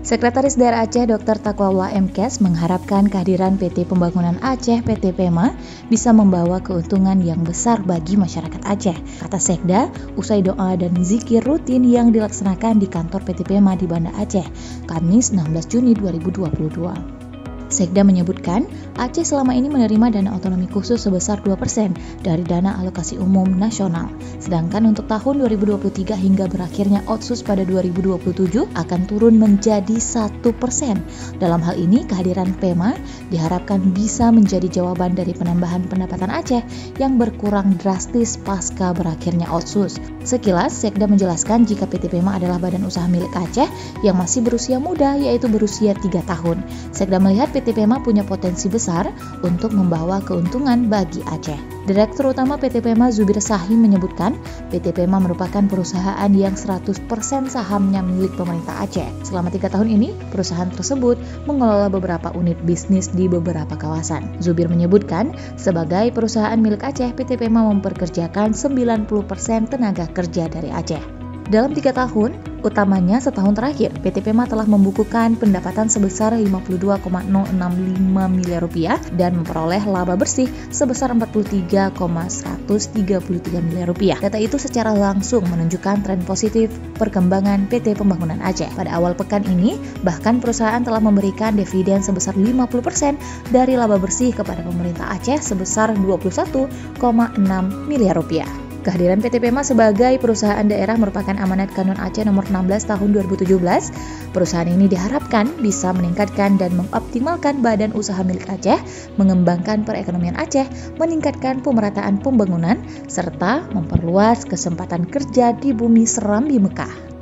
Sekretaris Daerah Aceh Dr. Taqwa Mkes mengharapkan kehadiran PT Pembangunan Aceh PT PEMA bisa membawa keuntungan yang besar bagi masyarakat Aceh. Kata Sekda, usai doa dan zikir rutin yang dilaksanakan di kantor PT PEMA di Banda Aceh, Kamis 16 Juni 2022. Sekda menyebutkan, Aceh selama ini menerima dana otonomi khusus sebesar 2% dari dana alokasi umum nasional. Sedangkan untuk tahun 2023 hingga berakhirnya Otsus pada 2027 akan turun menjadi 1%. Dalam hal ini, kehadiran PEMA diharapkan bisa menjadi jawaban dari penambahan pendapatan Aceh yang berkurang drastis pasca berakhirnya Otsus. Sekilas, Sekda menjelaskan jika PT PEMA adalah badan usaha milik Aceh yang masih berusia muda, yaitu berusia 3 tahun. Sekda melihat PT PEMA punya potensi besar untuk membawa keuntungan bagi Aceh. Direktur Utama PT PEMA Zubir Sahim menyebutkan, PT PEMA merupakan perusahaan yang 100% sahamnya milik pemerintah Aceh. Selama 3 tahun ini, perusahaan tersebut mengelola beberapa unit bisnis di beberapa kawasan. Zubir menyebutkan, sebagai perusahaan milik Aceh, PT PEMA memperkerjakan 90% tenaga kerja dari Aceh. Dalam 3 tahun, utamanya setahun terakhir, PT PEMA telah membukukan pendapatan sebesar 52,065 miliar rupiah dan memperoleh laba bersih sebesar 43,133 miliar rupiah. Data itu secara langsung menunjukkan tren positif perkembangan PT Pembangunan Aceh. Pada awal pekan ini, bahkan perusahaan telah memberikan dividen sebesar 50% dari laba bersih kepada pemerintah Aceh sebesar 21,6 miliar rupiah. Kehadiran PT PEMA sebagai perusahaan daerah merupakan amanat Kanun Aceh nomor 16 tahun 2017. Perusahaan ini diharapkan bisa meningkatkan dan mengoptimalkan badan usaha milik Aceh, mengembangkan perekonomian Aceh, meningkatkan pemerataan pembangunan, serta memperluas kesempatan kerja di bumi Serambi Mekah.